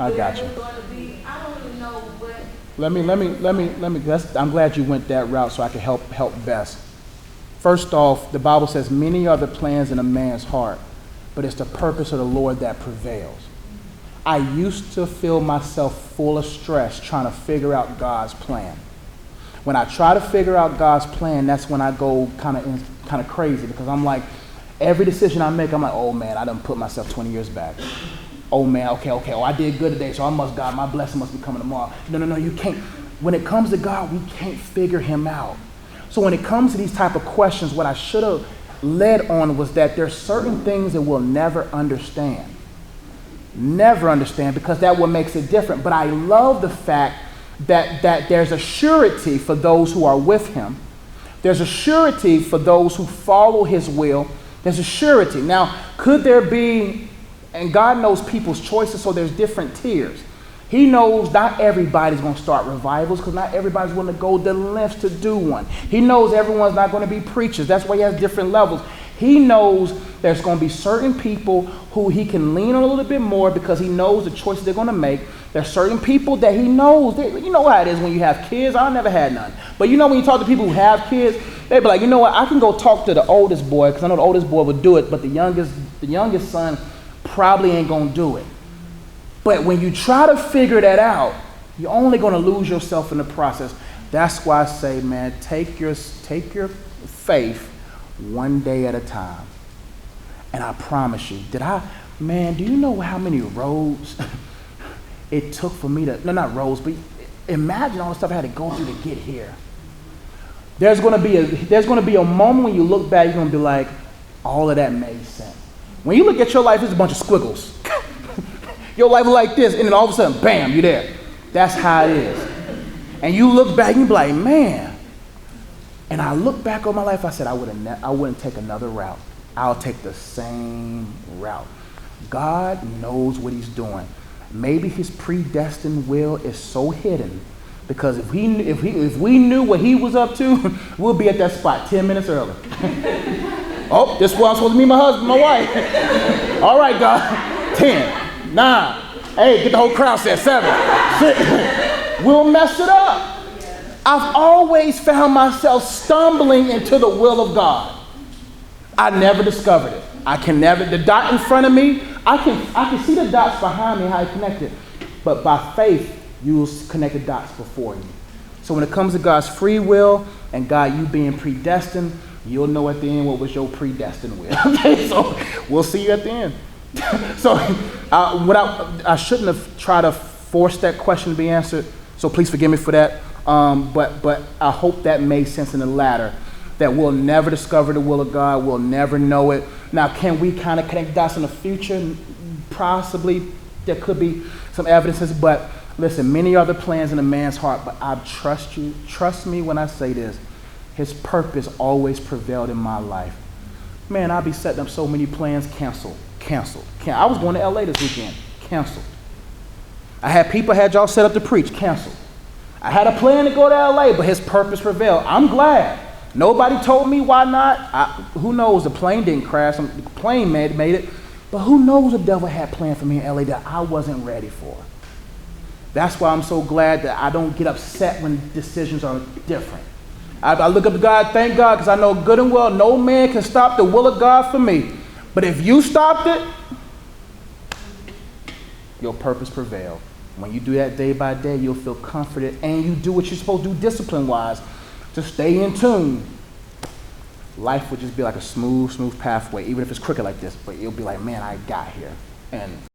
I got you. I don't even know what. Let me. I'm glad you went that route so I can help best. First off, the Bible says many are the plans in a man's heart, but it's the purpose of the Lord that prevails. I used to feel myself full of stress trying to figure out God's plan. When I try to figure out God's plan, that's when I go kind of crazy, because I'm like, every decision I make, I'm like, oh man, I done put myself 20 years back. Oh man, okay, oh, I did good today, so God, my blessing must be coming tomorrow. No, you can't. When it comes to God, we can't figure him out. So when it comes to these type of questions, what I should have led on was that there's certain things that we'll never understand. Never understand, because that what makes it different. But I love the fact that there's a surety for those who are with him. There's a surety for those who follow his will. There's a surety. Now, could there be, and God knows people's choices, so there's different tiers. He knows not everybody's going to start revivals, because not everybody's willing to go the lengths to do one. He knows everyone's not going to be preachers. That's why he has different levels. He knows there's going to be certain people who he can lean on a little bit more, because he knows the choices they're going to make. There's certain people that he knows. You know how it is when you have kids. I never had none. But you know when you talk to people who have kids, they be like, you know what, I can go talk to the oldest boy, because I know the oldest boy would do it, but the youngest son probably ain't going to do it. But when you try to figure that out, you're only going to lose yourself in the process. That's why I say, man, take your faith one day at a time. And I promise you, do you know how many roads it took for me to, no, not roads, but imagine all the stuff I had to go through to get here. There's going to be a moment when you look back, you're going to be like, all of that made sense. When you look at your life, it's a bunch of squiggles. Your life is like this, and then all of a sudden, bam, you're there. That's how it is. And you look back, and you be like, man. And I look back on my life, I said, I wouldn't take another route. I'll take the same route. God knows what he's doing. Maybe his predestined will is so hidden, because if we knew what he was up to, we'll be at that spot 10 minutes early. Oh, this is where I'm supposed to meet my husband, my wife. All right, God. 10. 9, 8, get the whole crowd set, 7, 6. We'll mess it up. I've always found myself stumbling into the will of God. I never discovered it. The dot in front of me, I can see the dots behind me, how it connected. But by faith, you will connect the dots before you. So when it comes to God's free will and God, you being predestined, you'll know at the end what was your predestined will. Okay, so we'll see you at the end. So I shouldn't have tried to force that question to be answered, so please forgive me for that. But I hope that made sense in the latter, that we'll never discover the will of God, we'll never know it. Now, can we kind of connect dots in the future? Possibly, there could be some evidences, but listen, many are the plans in a man's heart, but I trust you. Trust me when I say this. His purpose always prevailed in my life. Man, I'll be setting up so many plans, canceled. I was going to LA this weekend, canceled. I had y'all set up to preach, canceled. I had a plan to go to LA, but his purpose prevailed. I'm glad. Nobody told me why not. Who knows, the plane didn't crash, the plane made it, but who knows, the devil had planned for me in LA that I wasn't ready for. That's why I'm so glad that I don't get upset when decisions are different. I look up to God, thank God, because I know good and well no man can stop the will of God for me. But if you stopped it, your purpose prevailed. When you do that day by day, you'll feel comforted, and you do what you're supposed to do discipline-wise to stay in tune. Life would just be like a smooth pathway, even if it's crooked like this, but you'll be like, man, I got here. And